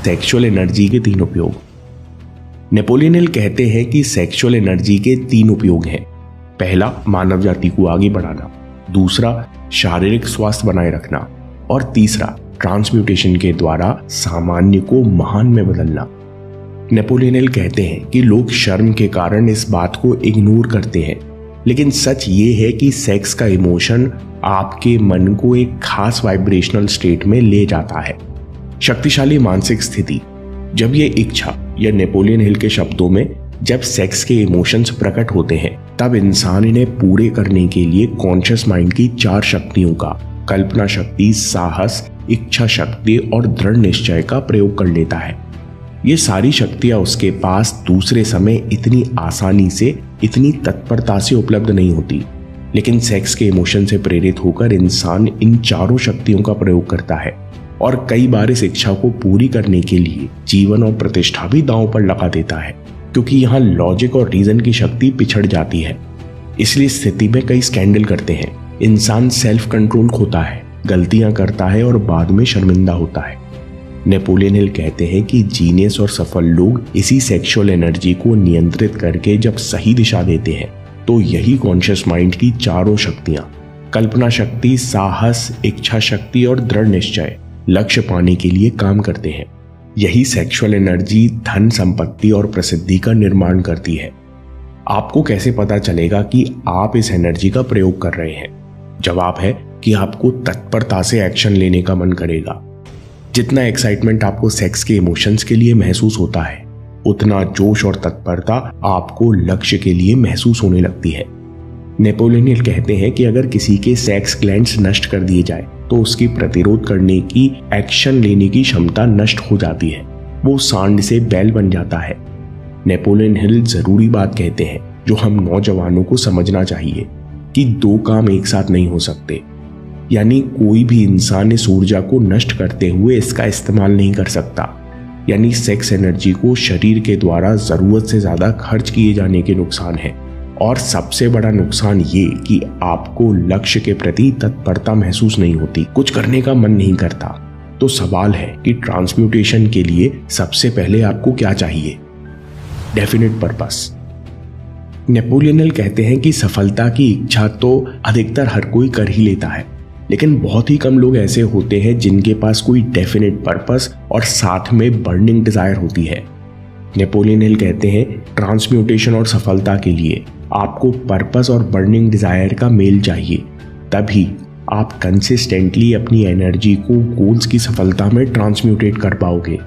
Sexual energy के 3 उपयोग। Napoleon Hill कहते हैं कि सेक्सुअल एनर्जी के 3 उपयोग हैं। पहला, मानव जाति को आगे बढ़ाना। दूसरा, शारीरिक स्वास्थ्य बनाए रखना। और तीसरा, ट्रांसम्यूटेशन के द्वारा सामान्य को महान में बदलना। नेपोलियन हिल कहते हैं कि लोग शर्म के कारण इस बात को इग्नोर करते हैं, लेकिन सच ये है कि सेक्स का इमोशन आपके मन को एक खास वाइब्रेशनल स्टेट में ले जाता है। शक्तिशाली मानसिक स्थिति, जब ये इच्छा या नेपोलियन हिल के शब्दों में जब सेक्स के इमोशंस प्रकट होते हैं, तब इंसान इन्हें पूरे करने के लिए कॉन्शियस माइंड की 4 शक्तियों का, कल्पना शक्ति, साहस, इच्छा शक्ति और दृढ़ निश्चय का प्रयोग कर लेता है। ये सारी शक्तियां उसके पास दूसरे समय इतनी आसानी से, इतनी तत्परता से उपलब्ध नहीं होती, लेकिन सेक्स के इमोशन से प्रेरित होकर इंसान इन 4 शक्तियों का प्रयोग करता है और कई बार इस इच्छा को पूरी करने के लिए जीवन और प्रतिष्ठा भी दांव पर लगा देता है, क्योंकि यहाँ लॉजिक और रीजन की शक्ति पिछड़ जाती है। इसलिए स्थिति में कई स्कैंडल करते हैं, इंसान सेल्फ कंट्रोल खोता है, गलतियां करता है और बाद में शर्मिंदा होता है। नेपोलियन हिल कहते हैं कि जीनियस और सफल लोग इसी सेक्सुअल एनर्जी को नियंत्रित करके जब सही दिशा देते हैं, तो यही कॉन्शियस माइंड की 4 शक्तियां, कल्पना शक्ति, साहस, इच्छा शक्ति और दृढ़ निश्चय, लक्ष्य पाने के लिए काम करते हैं। यही सेक्सुअल एनर्जी धन, संपत्ति और प्रसिद्धि का निर्माण करती है। आपको कैसे पता चलेगा कि आप इस एनर्जी का प्रयोग कर रहे हैं? जवाब है कि आपको तत्परता से एक्शन लेने का मन करेगा। जितना एक्साइटमेंट आपको सेक्स के इमोशंस के लिए महसूस होता है, उतना जोश और तत्परता आपको लक्ष्य के लिए महसूस होने लगती है। नेपोलियन हिल कहते हैं कि अगर किसी के सेक्स ग्लैंड्स नष्ट कर दिए जाए, तो उसकी प्रतिरोध करने की, एक्शन लेने की क्षमता नष्ट हो जाती है। वो सांड से बैल बन जाता है। नेपोलियन हिल जरूरी बात कहते हैं जो हम नौजवानों को समझना चाहिए कि 2 काम एक साथ नहीं हो सकते। यानी कोई भी इंसान इस ऊर्जा को नष्ट करते हुए इसका इस्तेमाल नहीं कर सकता। यानी सेक्स एनर्जी को शरीर के द्वारा जरूरत से ज्यादा खर्च किए जाने के नुकसान है। और सबसे बड़ा नुकसान ये कि आपको लक्ष्य के प्रति तत्परता महसूस नहीं होती, कुछ करने का मन नहीं करता। तो सवाल है कि ट्रांसम्यूटेशन के लिए सबसे पहले आपको क्या चाहिए? Definite purpose. नेपोलियन हिल कहते हैं कि सफलता की इच्छा तो अधिकतर हर कोई कर ही लेता है, लेकिन बहुत ही कम लोग ऐसे होते हैं जिनके पास कोई डेफिनेट पर्पस और साथ में बर्निंग डिजायर होती है। नेपोलियन हिल कहते हैं ट्रांसम्यूटेशन और सफलता के लिए आपको पर्पस और बर्निंग डिजायर का मेल चाहिए, तभी आप कंसिस्टेंटली अपनी एनर्जी को गोल्स की सफलता में ट्रांसम्यूटेट कर पाओगे।